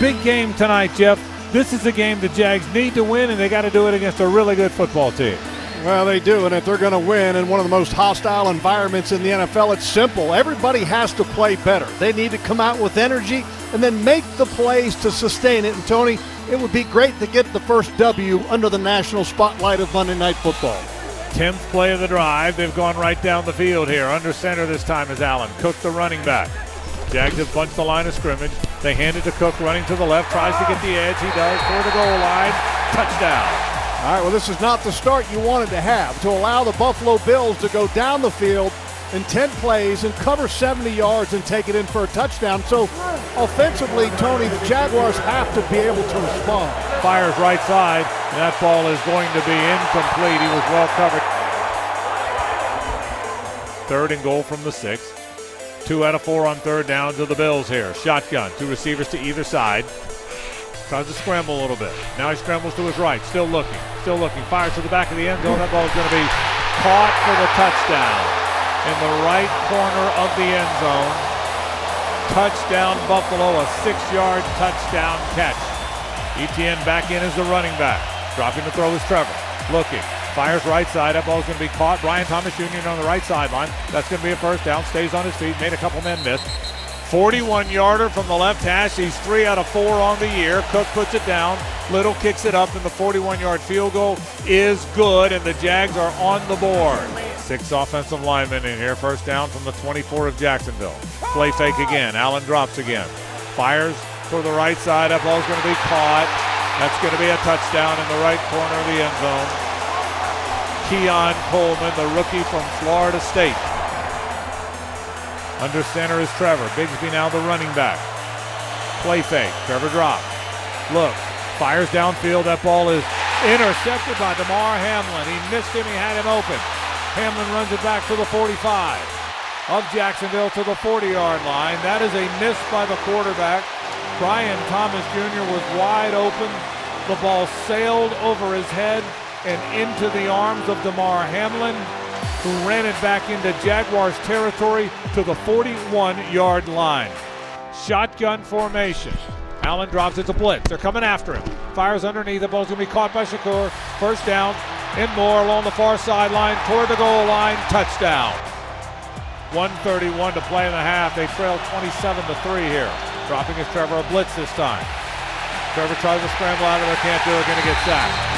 Big game tonight, Jeff. This is a game the Jags need to win, and they got to do it against a really good football team. Well, they do, and if they're going to win in one of the most hostile environments in the NFL, it's simple. Everybody has to play better. They need to come out with energy and then make the plays to sustain it. And, Tony, it would be great to get the first W under the national spotlight of Monday Night Football. 10th play of the drive. They've gone right down the field here. Under center this time is Allen. Cook, the running back. Jags have bunched the line of scrimmage. They hand it to Cook, running to the left, tries to get the edge. He does, for the goal line. Touchdown. All right, well, this is not the start you wanted to have, to allow the Buffalo Bills to go down the field in 10 plays and cover 70 yards and take it in for a touchdown. So offensively, Tony, the Jaguars have to be able to respond. Fires right side, and that ball is going to be incomplete. He was well covered. 3rd and goal from the 6. 2 out of 4 on 3rd down to the Bills here. Shotgun, 2 receivers to either side. Tries to scramble a little bit. Now he scrambles to his right, still looking. Fires to the back of the end zone. That ball is going to be caught for the touchdown in the right corner of the end zone. Touchdown Buffalo, a 6-yard touchdown catch. Etienne back in as the running back. Dropping to throw is Trevor. Looking. Fires right side. That ball is going to be caught. Brian Thomas Jr. on the right sideline. That's going to be a first down. Stays on his feet. Made a couple men miss. 41-yarder from the left hash. He's 3 out of 4 on the year. Cook puts it down. Little kicks it up, and the 41-yard field goal is good, and the Jags are on the board. 6 offensive linemen in here. First down from the 24 of Jacksonville. Play fake again. Allen drops again. Fires for the right side. That ball's going to be caught. That's going to be a touchdown in the right corner of the end zone. Keon Coleman, the rookie from Florida State. Under center is Trevor. Bigsby now the running back. Play fake. Trevor drops. Look. Fires downfield. That ball is intercepted by Damar Hamlin. He missed him. He had him open. Hamlin runs it back to the 45 of Jacksonville to the 40-yard line. That is a miss by the quarterback. Brian Thomas Jr. was wide open. The ball sailed over his head and into the arms of Damar Hamlin, who ran it back into Jaguars territory to the 41-yard line. Shotgun formation. Allen drops it to blitz. They're coming after him. Fires underneath. The ball's going to be caught by Shakur. First down. In Moore along the far sideline toward the goal line. Touchdown. 1:31 to play in the half. They trail 27-3 here. Dropping is Trevor, a blitz this time. Trevor tries to scramble out of there. Can't do it. Going to get sacked.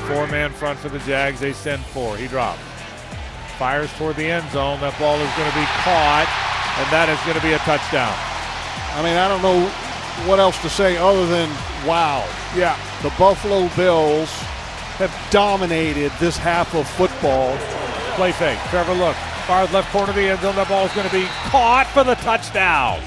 Four-man front for the Jags. They send 4. He drops. Fires toward the end zone. That ball is going to be caught, and that is going to be a touchdown. I mean, I don't know what else to say other than wow. Yeah. The Buffalo Bills have dominated this half of football. Play fake. Trevor look. Fires left corner of the end zone. That ball is going to be caught for the touchdown.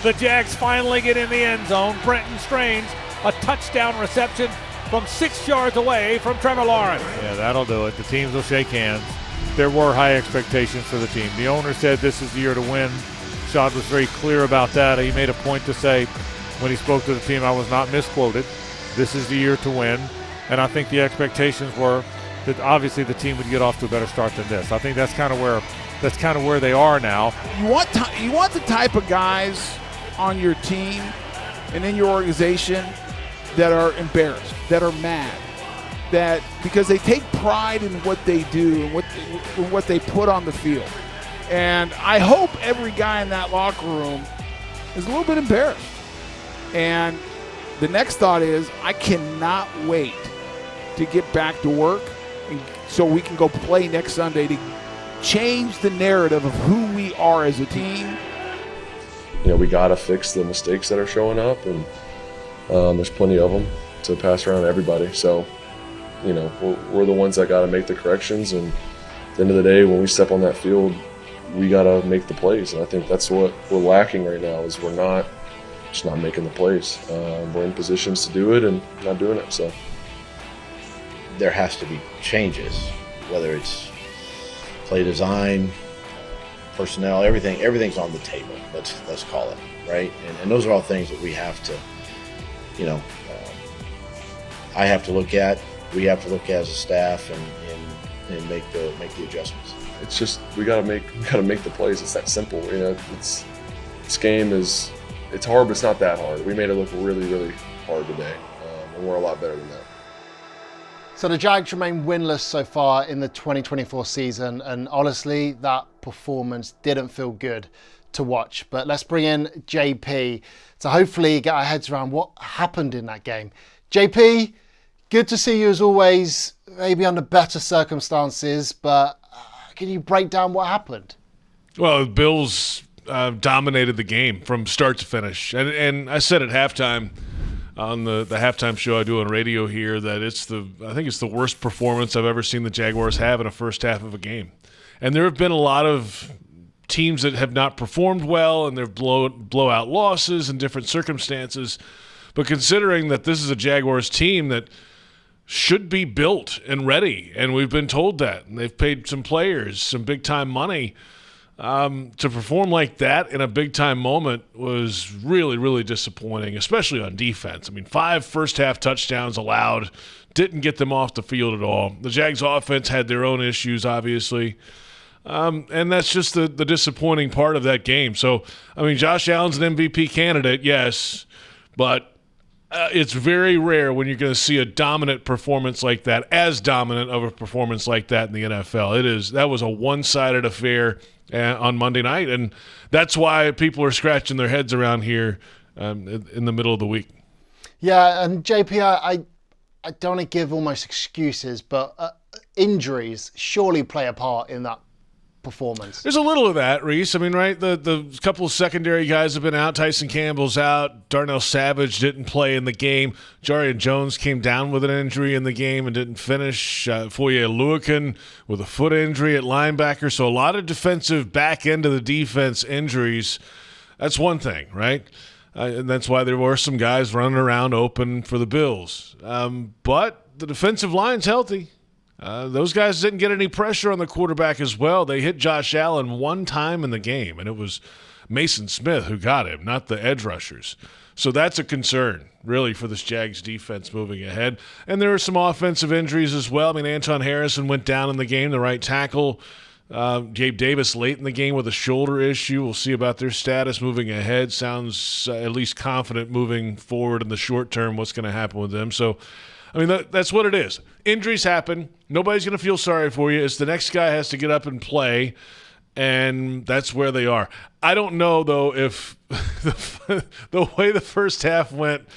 The Jags finally get in the end zone. Brenton Strange, a touchdown reception from 6 yards away from Trevor Lawrence. Yeah, that'll do it. The teams will shake hands. There were high expectations for the team. The owner said this is the year to win. Shad was very clear about that. He made a point to say when he spoke to the team, I was not misquoted. This is the year to win. And I think the expectations were that obviously the team would get off to a better start than this. I think that's kind of where they are now. You want the type of guys on your team and in your organization that are embarrassed, that are mad, that because they take pride in what they do and what they put on the field. And I hope every guy in that locker room is a little bit embarrassed. And the next thought is, I cannot wait to get back to work and so we can go play next Sunday to change the narrative of who we are as a team. You know, we got to fix the mistakes that are showing up, and there's plenty of them to pass around to everybody. So, you know, we're the ones that got to make the corrections, and at the end of the day, when we step on that field, we got to make the plays. And I think that's what we're lacking right now is we're just not making the plays. We're in positions to do it and not doing it. So there has to be changes, whether it's play design, personnel, everything's on the table. Let's call it, right? And those are all things that we have to, I have to look at, we have to look at as a staff and and make the adjustments. It's just we gotta make the plays. It's that simple. This game is hard, but it's not that hard. We made it look really, really hard today, and we're a lot better than that. So the Jags remain winless so far in the 2024 season, and honestly, that performance didn't feel good to watch. But let's bring in JP to hopefully get our heads around what happened in that game. JP, good to see you as always, maybe under better circumstances, but can you break down what happened? Well, the Bills dominated the game from start to finish. And I said at halftime on the halftime show I do on radio here that I think it's the worst performance I've ever seen the Jaguars have in a first half of a game. And there have been a lot of teams that have not performed well, and they're blowout losses in different circumstances. But considering that this is a Jaguars team that should be built and ready, and we've been told that, and they've paid some players some big-time money, to perform like that in a big-time moment was really, really disappointing, especially on defense. I mean, 5 first-half touchdowns allowed, didn't get them off the field at all. The Jags' offense had their own issues, obviously. And that's just the disappointing part of that game. So, I mean, Josh Allen's an MVP candidate, yes, but it's very rare when you're going to see a dominant performance like that, as dominant of a performance like that in the NFL. That was a one-sided affair on Monday night, and that's why people are scratching their heads around here in the middle of the week. Yeah, and JP, I don't want to give almost excuses, but injuries surely play a part in that performance. There's a little of that, Reece. I mean, right, the couple of secondary guys have been out. Tyson Campbell's out. Darnell Savage didn't play in the game. Jarian Jones came down with an injury in the game and didn't finish. Foye Oluokun with a foot injury at linebacker. So a lot of defensive back end of the defense injuries. That's one thing, right? And that's why there were some guys running around open for the Bills. But the defensive line's healthy. Those guys didn't get any pressure on the quarterback as well. They hit Josh Allen one time in the game, and it was Mason Smith who got him, not the edge rushers. So that's a concern, really, for this Jags defense moving ahead. And there were some offensive injuries as well. I mean, Anton Harrison went down in the game, the right tackle. Gabe Davis late in the game with a shoulder issue. We'll see about their status moving ahead. Sounds at least confident moving forward in the short term what's going to happen with them. So, I mean, that's what it is. Injuries happen. Nobody's going to feel sorry for you. It's the next guy has to get up and play, and that's where they are. I don't know, though, if the way the first half went,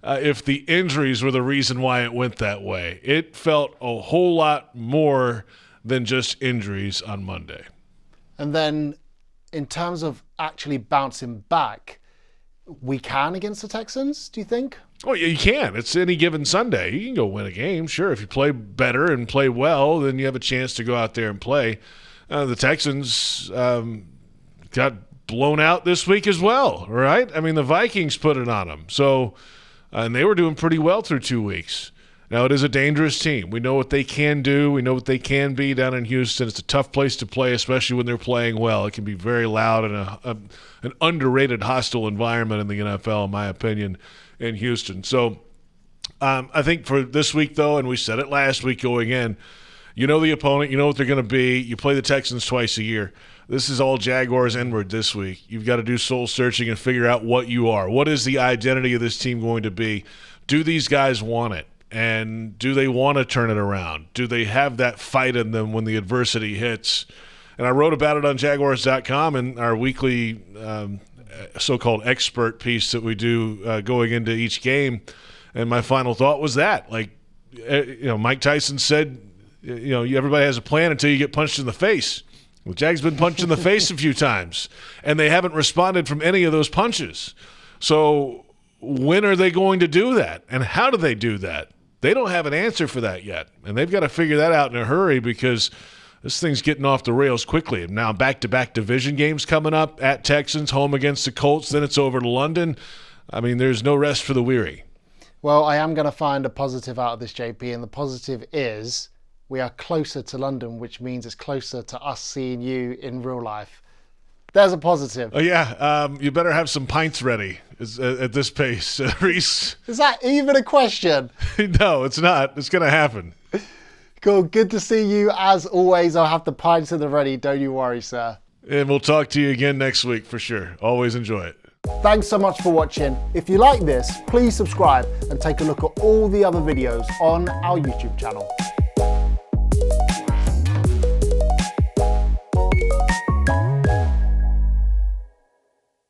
if the injuries were the reason why it went that way. It felt a whole lot more than just injuries on Monday. And then in terms of actually bouncing back, we can against the Texans, do you think? Oh, yeah, you can. It's any given Sunday. You can go win a game, sure. If you play better and play well, then you have a chance to go out there and play. The Texans got blown out this week as well, right? I mean, the Vikings put it on them. So, and they were doing pretty well through 2 weeks. Now, it is a dangerous team. We know what they can do. We know what they can be down in Houston. It's a tough place to play, especially when they're playing well. It can be very loud and an underrated, hostile environment in the NFL, in my opinion, in Houston. So I think for this week, though, and we said it last week going in, you know the opponent, you know what they're going to be. You play the Texans twice a year. This is all Jaguars inward this week. You've got to do soul searching and figure out what you are. What is the identity of this team going to be? Do these guys want it? And do they want to turn it around? Do they have that fight in them when the adversity hits? And I wrote about it on Jaguars.com in our weekly so-called expert piece that we do going into each game. And my final thought was that, Mike Tyson said, everybody has a plan until you get punched in the face. Well, Jags been punched in the face a few times, and they haven't responded from any of those punches. So when are they going to do that? And how do they do that? They don't have an answer for that yet, and they've got to figure that out in a hurry because this thing's getting off the rails quickly. And now back-to-back division games coming up at Texans, home against the Colts, then it's over to London. I mean, there's no rest for the weary. Well, I am going to find a positive out of this, JP, and the positive is we are closer to London, which means it's closer to us seeing you in real life. There's a positive. Oh, yeah. You better have some pints ready at this pace, Reece. Is that even a question? No, it's not. It's going to happen. Cool. Good to see you as always. I'll have the pints in the ready. Don't you worry, sir. And we'll talk to you again next week for sure. Always enjoy it. Thanks so much for watching. If you like this, please subscribe and take a look at all the other videos on our YouTube channel.